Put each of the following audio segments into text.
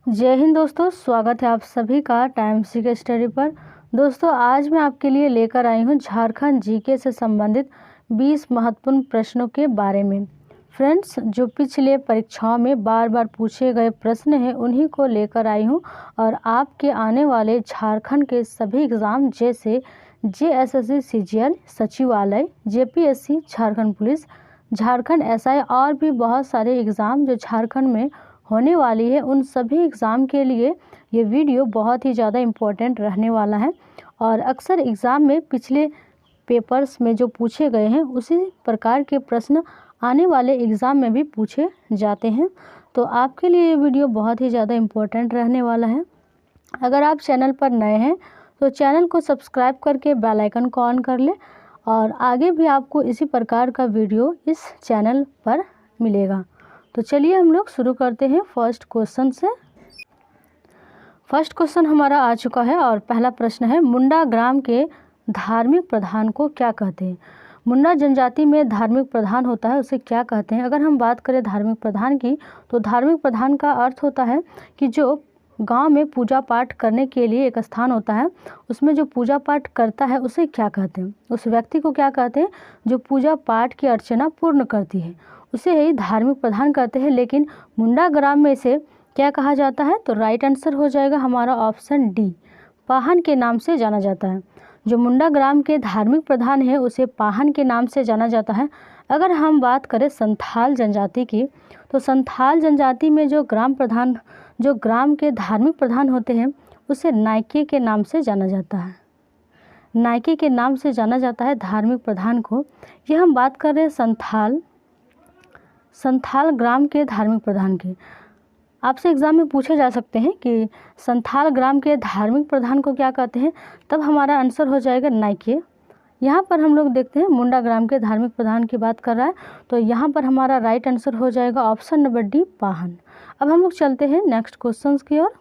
जय हिंद दोस्तों, स्वागत है आप सभी का टाइम सीके स्टडी पर। दोस्तों आज मैं आपके लिए लेकर आई हूँ झारखंड जीके से संबंधित 20 महत्वपूर्ण प्रश्नों के बारे में। फ्रेंड्स, जो पिछले परीक्षाओं में बार बार पूछे गए प्रश्न हैं उन्हीं को लेकर आई हूँ और आपके आने वाले झारखंड के सभी एग्ज़ाम जैसे जेएसएससी सीजीएल, सचिवालय, JPSC, Jharkhand police, Jharkhand SI और भी बहुत सारे एग्ज़ाम जो झारखंड में होने वाली है, उन सभी एग्ज़ाम के लिए ये वीडियो बहुत ही ज़्यादा इम्पोर्टेंट रहने वाला है। और अक्सर एग्ज़ाम में पिछले पेपर्स में जो पूछे गए हैं उसी प्रकार के प्रश्न आने वाले एग्ज़ाम में भी पूछे जाते हैं। तो आपके लिए ये वीडियो बहुत ही ज़्यादा इम्पोर्टेंट रहने वाला है। अगर आप चैनल पर नए हैं तो चैनल को सब्सक्राइब करके बेल आइकन को ऑन कर लें और आगे भी आपको इसी प्रकार का वीडियो इस चैनल पर मिलेगा। तो चलिए हम लोग शुरू करते हैं फर्स्ट क्वेश्चन से। फर्स्ट क्वेश्चन हमारा आ चुका है और पहला प्रश्न है, मुंडा ग्राम के धार्मिक प्रधान को क्या कहते हैं? मुंडा जनजाति में धार्मिक प्रधान होता है, उसे क्या कहते हैं? अगर हम बात करें धार्मिक प्रधान की तो धार्मिक प्रधान का अर्थ होता है कि जो गांव में पूजा पाठ करने के लिए एक स्थान होता है, उसमें जो पूजा पाठ करता है उसे क्या कहते हैं? उस व्यक्ति को क्या कहते हैं जो पूजा पाठ की अर्चना पूर्ण करती है, उसे ही धार्मिक प्रधान कहते हैं। लेकिन मुंडा ग्राम में इसे क्या कहा जाता है? तो राइट आंसर हो जाएगा हमारा ऑप्शन डी, पाहन के नाम से जाना जाता है। जो मुंडा ग्राम के धार्मिक प्रधान है उसे पाहन के नाम से जाना जाता है। अगर हम बात करें संथाल जनजाति की तो संथाल जनजाति में जो ग्राम के धार्मिक प्रधान होते हैं उसे नायके के नाम से जाना जाता है। नायके के नाम से जाना जाता है धार्मिक प्रधान को। ये हम बात कर रहे हैं संथाल ग्राम के धार्मिक प्रधान की। आपसे एग्ज़ाम में पूछे जा सकते हैं कि संथाल ग्राम के धार्मिक प्रधान को क्या कहते हैं, तब हमारा आंसर हो जाएगा नायके। यहाँ पर हम लोग देखते हैं मुंडा ग्राम के धार्मिक प्रधान की बात कर रहा है, तो यहाँ पर हमारा राइट आंसर हो जाएगा ऑप्शन नंबर डी, पाहन। अब हम लोग चलते हैं नेक्स्ट क्वेश्चन की ओर।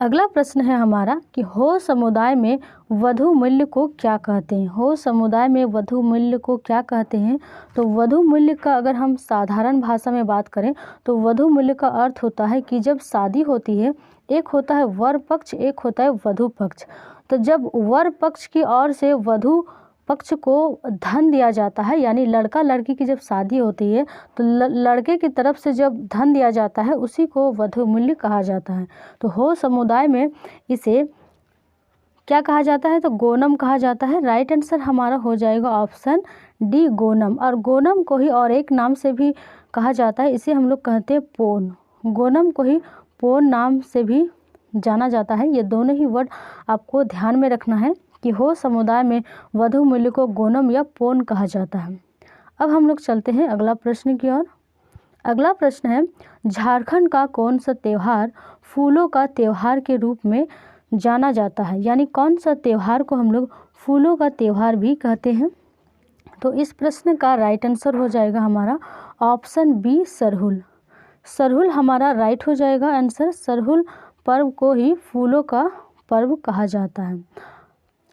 अगला प्रश्न है हमारा कि हो समुदाय में वधु मूल्य को क्या कहते हैं? हो समुदाय में वधु मूल्य को क्या कहते हैं? तो वधु मूल्य का अगर हम साधारण भाषा में बात करें तो वधु मूल्य का अर्थ होता है कि जब शादी होती है, एक होता है वर पक्ष, एक होता है वधु पक्ष। तो जब वर पक्ष की ओर से वधु पक्ष को धन दिया जाता है, यानी लड़का लड़की की जब शादी होती है तो लड़के की तरफ से जब धन दिया जाता है उसी को वधु मूल्य कहा जाता है। तो हो समुदाय में इसे क्या कहा जाता है? तो गोनम कहा जाता है। राइट आंसर हमारा हो जाएगा ऑप्शन डी, गोनम। और गोनम को ही और एक नाम से भी कहा जाता है, इसे हम लोग कहते हैं पोन। गोनम को ही पोन नाम से भी जाना जाता है। ये दोनों ही वर्ड आपको ध्यान में रखना है कि हो समुदाय में वधु मूल्य को गोनम या पोन कहा जाता है। अब हम लोग चलते हैं अगला प्रश्न की ओर। अगला प्रश्न है, झारखंड का कौन सा त्यौहार फूलों का त्यौहार के रूप में जाना जाता है? यानी कौन सा त्यौहार को हम लोग फूलों का त्यौहार भी कहते हैं? तो इस प्रश्न का राइट आंसर हो जाएगा हमारा ऑप्शन बी, सरहुल। सरहुल हमारा राइट हो जाएगा आंसर। सरहुल पर्व को ही फूलों का पर्व कहा जाता है।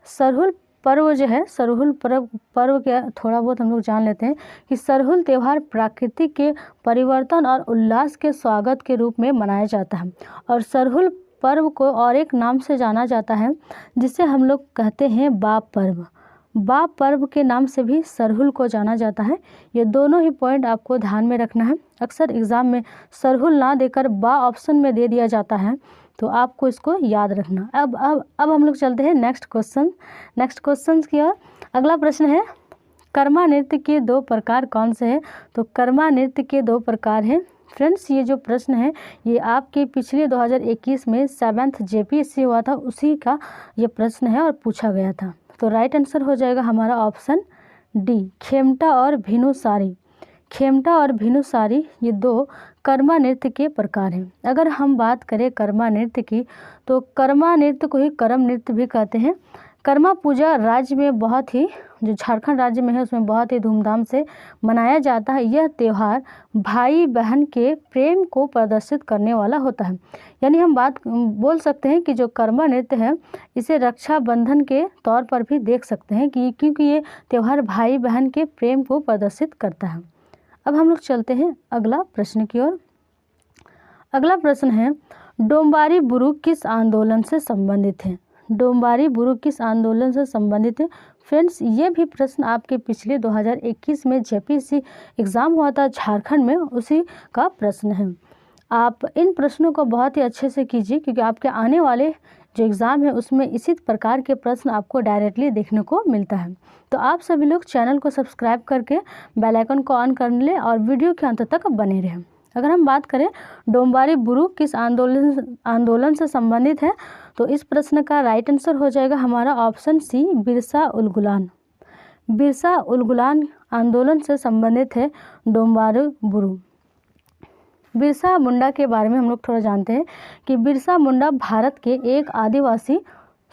सरहुल पर्व जो है, सरहुल पर्व के थोड़ा बहुत हम लोग जान लेते हैं कि सरहुल त्यौहार प्रकृति के परिवर्तन और उल्लास के स्वागत के रूप में मनाया जाता है। और सरहुल पर्व को और एक नाम से जाना जाता है जिसे हम लोग कहते हैं बाप पर्व। बाप पर्व के नाम से भी सरहुल को जाना जाता है। ये दोनों ही पॉइंट आपको ध्यान में रखना है। अक्सर एग्ज़ाम में सरहुल ना देकर बा ऑप्शन में दे दिया जाता है, तो आपको इसको याद रखना। अब हम लोग चलते हैं नेक्स्ट क्वेश्चन की ओर। अगला प्रश्न है, कर्मा नृत्य के दो प्रकार कौन से हैं? तो कर्मा नृत्य के दो प्रकार हैं। फ्रेंड्स, ये जो प्रश्न है ये आपके पिछले 2021 में 7th जेपीएससी हुआ था, उसी का ये प्रश्न है और पूछा गया था। तो राइट आंसर हो जाएगा हमारा ऑप्शन डी, खेमटा और भिनुसारी। खेमटा और भिनुसारी ये दो कर्मा नृत्य के प्रकार हैं। अगर हम बात करें कर्मा नृत्य की तो कर्मा नृत्य को ही करम नृत्य भी कहते हैं। कर्मा पूजा राज्य में बहुत ही, जो झारखंड राज्य में है उसमें बहुत ही धूमधाम से मनाया जाता है। यह त्यौहार भाई बहन के प्रेम को प्रदर्शित करने वाला होता है। यानी हम बात बोल सकते हैं कि जो कर्मा नृत्य है इसे रक्षाबंधन के तौर पर भी देख सकते हैं कि क्योंकि ये त्यौहार भाई बहन के प्रेम को प्रदर्शित करता है। अब हम लोग चलते हैं अगला प्रश्न की ओर। अगला प्रश्न है, डोम्बारी बुरु किस आंदोलन से संबंधित है? डोम्बारी बुरु किस आंदोलन से संबंधित है? फ्रेंड्स, ये भी प्रश्न आपके पिछले 2021 में जेपीसी एग्ज़ाम हुआ था झारखंड में, उसी का प्रश्न है। आप इन प्रश्नों को बहुत ही अच्छे से कीजिए, क्योंकि आपके आने वाले जो एग्ज़ाम है उसमें इसी प्रकार के प्रश्न आपको डायरेक्टली देखने को मिलता है। तो आप सभी लोग चैनल को सब्सक्राइब करके बेल आइकन को ऑन कर लें और वीडियो के अंत तक बने रहें। अगर हम बात करें डोम्बारी बुरु किस आंदोलन से संबंधित है, तो इस प्रश्न का राइट आंसर हो जाएगा हमारा ऑप्शन सी, बिरसा उल गुलान। बिरसा उल गुलान आंदोलन से संबंधित है डोम्बारी बुरु। बिरसा मुंडा के बारे में हम लोग थोड़ा जानते हैं कि बिरसा मुंडा भारत के एक आदिवासी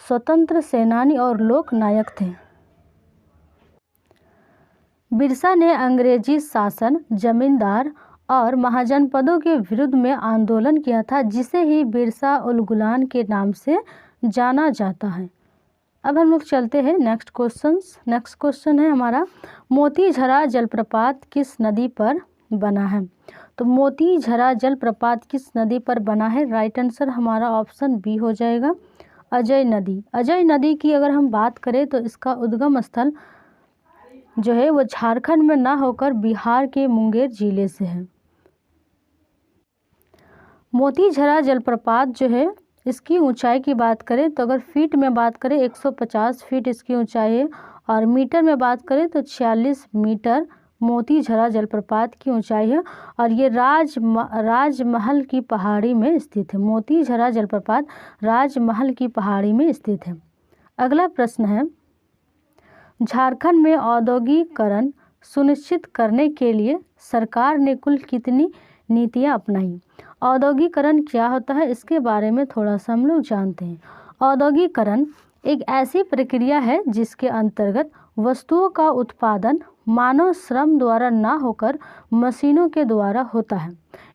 स्वतंत्र सेनानी और लोक नायक थे। बिरसा ने अंग्रेजी शासन, जमींदार और महाजनपदों के विरुद्ध में आंदोलन किया था, जिसे ही बिरसा उल गुलान के नाम से जाना जाता है। अब हम लोग चलते हैं नेक्स्ट क्वेश्चन है हमारा, मोतीझरा जलप्रपात किस नदी पर बना है? तो मोतीझरा जलप्रपात किस नदी पर बना है? राइट आंसर हमारा ऑप्शन बी हो जाएगा, अजय नदी। अजय नदी की अगर हम बात करें तो इसका उद्गम स्थल जो है वो झारखंड में ना होकर बिहार के मुंगेर जिले से है। मोतीझरा जलप्रपात जो है इसकी ऊंचाई की बात करें तो अगर फीट में बात करें 150 फीट इसकी ऊंचाई है, और मीटर में बात करें तो 46 मीटर मोतीझरा जलप्रपात की ऊंचाई है, और ये राजमहल की पहाड़ी में स्थित है। मोतीझरा जलप्रपात राजमहल की पहाड़ी में स्थित है। अगला प्रश्न है, झारखंड में औद्योगिकरण सुनिश्चित करने के लिए सरकार ने कुल कितनी नीतियां अपनाई? औद्योगिकरण क्या होता है, इसके बारे में थोड़ा सा हम लोग जानते हैं। औद्योगिकरण एक ऐसी प्रक्रिया है जिसके अंतर्गत वस्तुओं का उत्पादन मानव श्रम द्वारा ना होकर मशीनों के द्वारा होता है,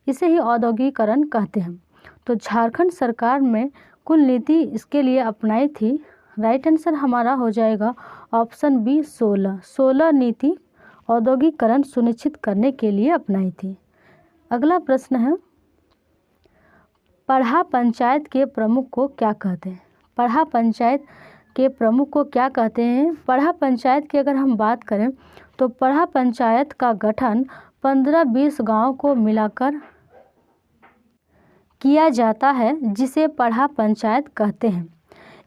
इसे ही औद्योगिकरण कहते हैं। तो झारखंड सरकार में कुल नीति इसके लिए अपनाई थी। राइट आंसर हमारा हो जाएगा ऑप्शन बी, 16 नीति औद्योगिकरण सुनिश्चित करने के लिए अपनाई थी। अगला प्रश्न है, पढ़ा पंचायत के प्रमुख को क्या कहते हैं? पढ़ा पंचायत के प्रमुख को क्या कहते हैं? पढ़ा पंचायत की अगर हम बात करें तो पढ़ा पंचायत का गठन 15-20 गाँव को मिलाकर किया जाता है, जिसे पढ़ा पंचायत कहते हैं।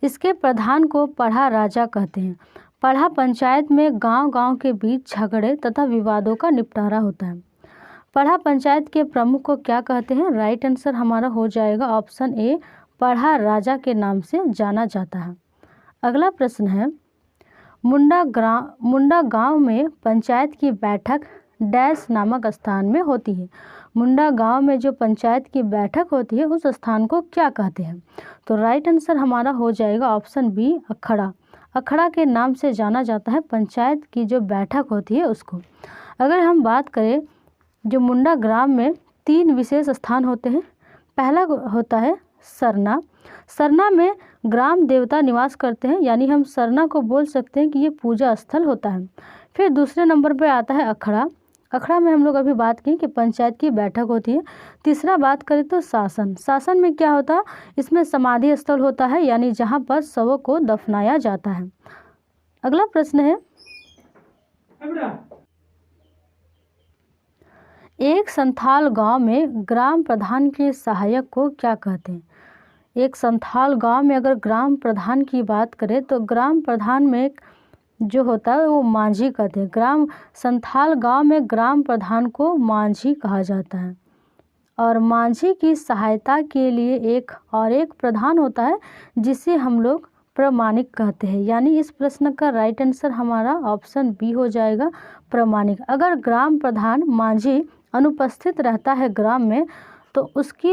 इसके प्रधान को पढ़ा राजा कहते हैं। पढ़ा पंचायत में गांव-गांव के बीच झगड़े तथा विवादों का निपटारा होता है। पढ़ा पंचायत के प्रमुख को क्या कहते हैं? राइट आंसर हमारा हो जाएगा ऑप्शन ए, पढ़ा राजा के नाम से जाना जाता है। अगला प्रश्न है, मुंडा गांव में पंचायत की बैठक डैश नामक स्थान में होती है। मुंडा गांव में जो पंचायत की बैठक होती है उस स्थान को क्या कहते हैं? तो राइट आंसर हमारा हो जाएगा ऑप्शन बी, अखड़ा। अखड़ा के नाम से जाना जाता है पंचायत की जो बैठक होती है उसको। अगर हम बात करें, जो मुंडा ग्राम में 3 विशेष स्थान होते हैं। पहला होता है सरना। सरना में ग्राम देवता निवास करते हैं, यानी हम सरना को बोल सकते हैं कि ये पूजा स्थल होता है। फिर दूसरे नंबर पर आता है अखड़ा। अखड़ा में हम लोग अभी बात की कि पंचायत की बैठक होती है। तीसरा बात करें तो शासन। शासन में क्या होता है? इसमें समाधि स्थल होता है, यानी जहाँ पर शवों को दफनाया जाता है। अगला प्रश्न है, एक संथाल गांव में ग्राम प्रधान के सहायक को क्या कहते हैं? एक संथाल गांव में अगर ग्राम प्रधान की बात करें तो ग्राम प्रधान में जो होता है वो मांझी कहते हैं। संथाल गांव में ग्राम प्रधान को मांझी कहा जाता है, और मांझी की सहायता के लिए एक प्रधान होता है जिसे हम लोग प्रमाणिक कहते हैं। यानी इस प्रश्न का राइट आंसर हमारा ऑप्शन बी हो जाएगा, प्रमाणिक। अगर ग्राम प्रधान मांझी अनुपस्थित रहता है ग्राम में, तो उसकी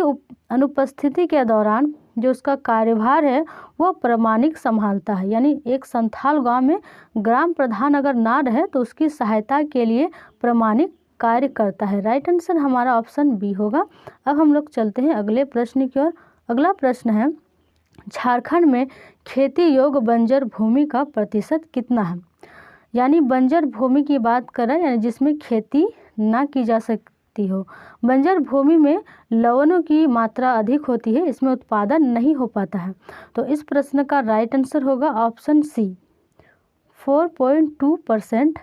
अनुपस्थिति के दौरान जो उसका कार्यभार है वो प्रमाणिक संभालता है। यानी एक संथाल गांव में ग्राम प्रधान अगर ना रहे तो उसकी सहायता के लिए प्रमाणिक कार्य करता है। राइट आंसर हमारा ऑप्शन बी होगा। अब हम लोग चलते हैं अगले प्रश्न की ओर। अगला प्रश्न है, झारखंड में खेती योग्य बंजर भूमि का प्रतिशत कितना है? यानी बंजर भूमि की बात करें, यानी जिसमें खेती ना की जा सकती हो। बंजर भूमि में लवणों की मात्रा अधिक होती है, इसमें उत्पादन नहीं हो पाता है। तो इस प्रश्न का राइट आंसर होगा ऑप्शन सी 4.2%।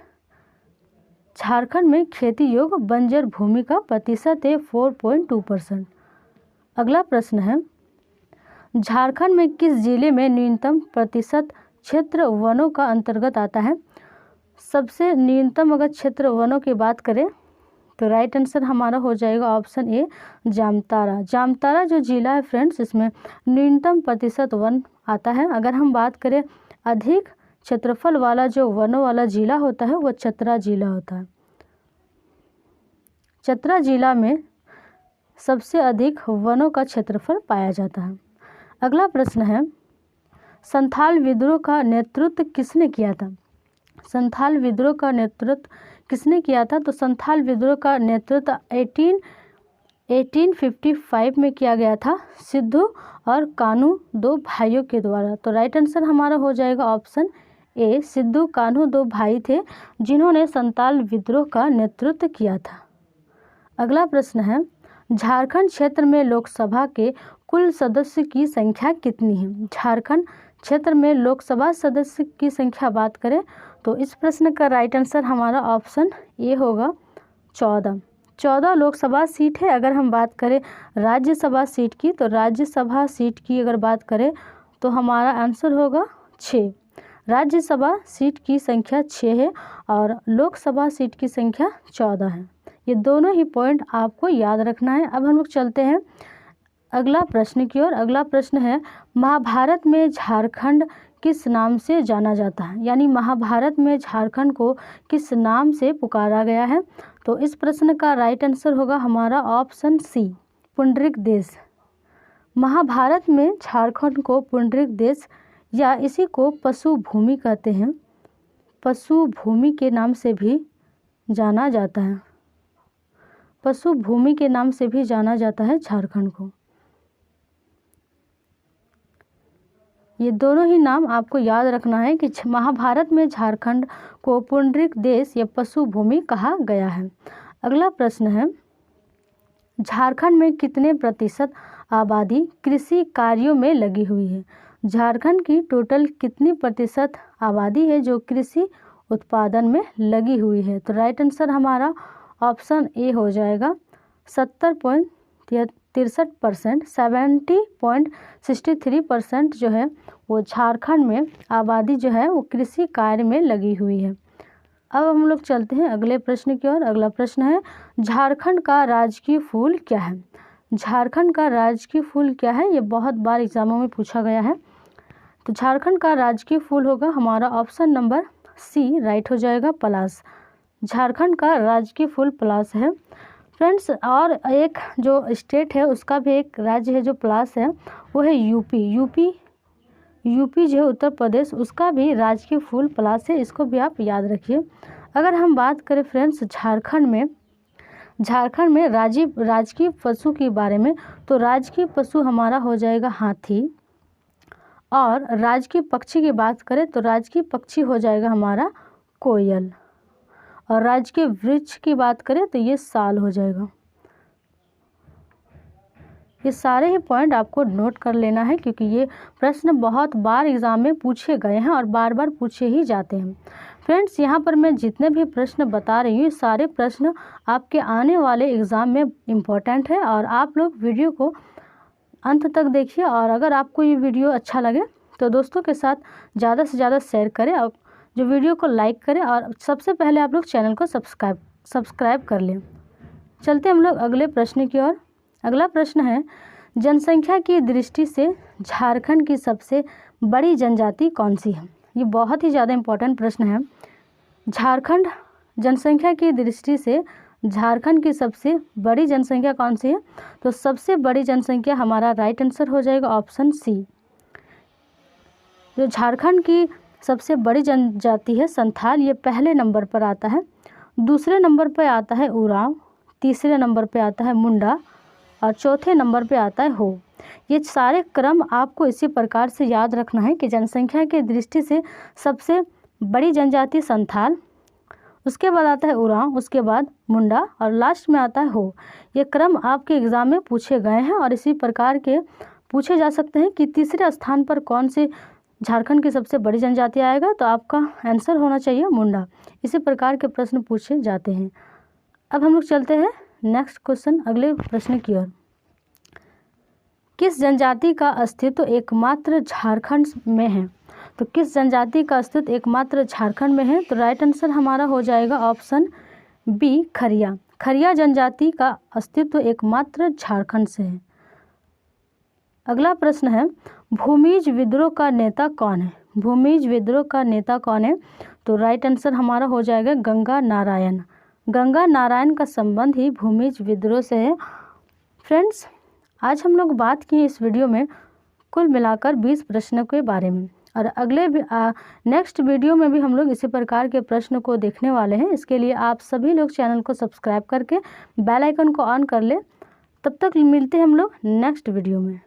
झारखंड में खेती योग्य बंजर भूमि का प्रतिशत है 4.2%। अगला प्रश्न है, झारखंड में किस जिले में न्यूनतम प्रतिशत क्षेत्र वनों का अंतर्गत आता है? सबसे न्यूनतम अगर क्षेत्र वनों की बात करें तो राइट आंसर हमारा हो जाएगा ऑप्शन ए जामताड़ा। जामताड़ा जो जिला है फ्रेंड्स, इसमें न्यूनतम प्रतिशत वन आता है। अगर हम बात करें अधिक क्षेत्रफल वाला जो वनों वाला जिला होता है वो चतरा जिला होता है। चतरा जिला में सबसे अधिक वनों का क्षेत्रफल पाया जाता है। अगला प्रश्न है, संथाल विद्रोह का नेतृत्व किसने किया था? संथाल विद्रोह का नेतृत्व किसने किया था? तो संथाल विद्रोह का नेतृत्व 1855 में किया गया था सिद्धू और कान्हू दो भाइयों के द्वारा। तो राइट आंसर हमारा हो जाएगा ऑप्शन ए, सिद्धू कान्हू दो भाई थे जिन्होंने संथाल विद्रोह का नेतृत्व किया था। अगला प्रश्न है, झारखंड क्षेत्र में लोकसभा के कुल सदस्य की संख्या कितनी है? झारखंड क्षेत्र में लोकसभा सदस्य की संख्या बात करें तो इस प्रश्न का राइट आंसर हमारा ऑप्शन ए होगा 14 लोकसभा सीट है। अगर हम बात करें राज्यसभा सीट की तो राज्यसभा सीट की अगर बात करें तो हमारा आंसर होगा 6। राज्यसभा सीट की संख्या 6 है और लोकसभा सीट की संख्या 14 है। ये दोनों ही पॉइंट आपको याद रखना है। अब हम लोग चलते हैं अगला प्रश्न की ओर। अगला प्रश्न है, महाभारत में झारखंड किस नाम से जाना जाता है? यानी महाभारत में झारखंड को किस नाम से पुकारा गया है? तो इस प्रश्न का राइट आंसर होगा हमारा ऑप्शन सी पुंडरीक देश। महाभारत में झारखंड को पुंडरीक देश या इसी को पशु भूमि कहते हैं, पशु भूमि के नाम से भी जाना जाता है। पशु भूमि के नाम से भी जाना जाता है झारखंड को। ये दोनों ही नाम आपको याद रखना है कि महाभारत में झारखंड को पुंडरीक देश या पशु भूमि कहा गया है। अगला प्रश्न है, झारखंड में कितने प्रतिशत आबादी कृषि कार्यों में लगी हुई है? झारखंड की टोटल कितनी प्रतिशत आबादी है जो कृषि उत्पादन में लगी हुई है? तो राइट आंसर हमारा ऑप्शन ए हो जाएगा 70.63%। 70.63% जो है वो झारखंड में आबादी जो है वो कृषि कार्य में लगी हुई है। अब हम लोग चलते हैं अगले प्रश्न की ओर। अगला प्रश्न है, झारखंड का राजकीय फूल क्या है? झारखंड का राजकीय फूल क्या है? ये बहुत बार एग्जामों में पूछा गया है। तो झारखंड का राजकीय फूल होगा हमारा ऑप्शन नंबर सी, राइट हो जाएगा पलाश। झारखंड का राजकीय फूल पलाश है फ्रेंड्स। और एक जो स्टेट है उसका भी एक राज्य है जो पलाश है, वो है यूपी जो है उत्तर प्रदेश, उसका भी राजकीय फूल पलाश है। इसको भी आप याद रखिए। अगर हम बात करें फ्रेंड्स झारखंड में राजकीय पशु के बारे में, तो राजकीय पशु हमारा हो जाएगा हाथी। और राजकीय पक्षी की बात करें तो राजकीय पक्षी हो जाएगा हमारा कोयल। और राजकीय वृक्ष की बात करें तो ये साल हो जाएगा। ये सारे ही पॉइंट आपको नोट कर लेना है क्योंकि ये प्रश्न बहुत बार एग्ज़ाम में पूछे गए हैं और बार बार पूछे ही जाते हैं। फ्रेंड्स, यहाँ पर मैं जितने भी प्रश्न बता रही हूँ सारे प्रश्न आपके आने वाले एग्ज़ाम में इम्पोर्टेंट है और आप लोग वीडियो को अंत तक देखिए। और अगर आपको ये वीडियो अच्छा लगे तो दोस्तों के साथ ज़्यादा से ज़्यादा शेयर करें और जो वीडियो को लाइक करें और सबसे पहले आप लोग चैनल को सब्सक्राइब कर लें। चलते हम लोग अगले प्रश्न की ओर। अगला प्रश्न है, जनसंख्या की दृष्टि से झारखंड की सबसे बड़ी जनजाति कौन सी है? ये बहुत ही ज़्यादा इम्पोर्टेंट प्रश्न है। झारखंड जनसंख्या की दृष्टि से झारखंड की सबसे बड़ी जनसंख्या कौन सी है? तो सबसे बड़ी जनसंख्या हमारा राइट आंसर हो जाएगा ऑप्शन सी। जो झारखंड की सबसे बड़ी जनजाति है संथाल, ये पहले नंबर पर आता है। दूसरे नंबर पर आता है उरांव, तीसरे नंबर पर आता है मुंडा और चौथे नंबर पे आता है हो। ये सारे क्रम आपको इसी प्रकार से याद रखना है कि जनसंख्या की दृष्टि से सबसे बड़ी जनजाति संथाल, उसके बाद आता है उरांव, उसके बाद मुंडा और लास्ट में आता है हो। ये क्रम आपके एग्ज़ाम में पूछे गए हैं और इसी प्रकार के पूछे जा सकते हैं कि तीसरे स्थान पर कौन से झारखंड की सबसे बड़ी जनजाति आएगा, तो आपका आंसर होना चाहिए मुंडा। इसी प्रकार के प्रश्न पूछे जाते हैं। अब हम लोग चलते हैं नेक्स्ट क्वेश्चन, अगले प्रश्न की ओर। किस जनजाति का अस्तित्व एकमात्र झारखंड में है? तो किस जनजाति का अस्तित्व एकमात्र झारखंड में है? तो राइट आंसर हमारा हो जाएगा ऑप्शन बी, खरिया। खरिया जनजाति का अस्तित्व एकमात्र झारखंड से है। अगला प्रश्न है, भूमिज विद्रोह का नेता कौन है? भूमिज विद्रोह का नेता कौन है? तो राइट आंसर हमारा हो जाएगा गंगा नारायण। गंगा नारायण का संबंध ही भूमिज विद्रोह से है। फ्रेंड्स, आज हम लोग बात किए इस वीडियो में कुल मिलाकर 20 प्रश्नों के बारे में, और अगले नेक्स्ट वीडियो में भी हम लोग इसी प्रकार के प्रश्न को देखने वाले हैं। इसके लिए आप सभी लोग चैनल को सब्सक्राइब करके बेल आइकन को ऑन कर ले। तब तक मिलते हैं हम लोग नेक्स्ट वीडियो में।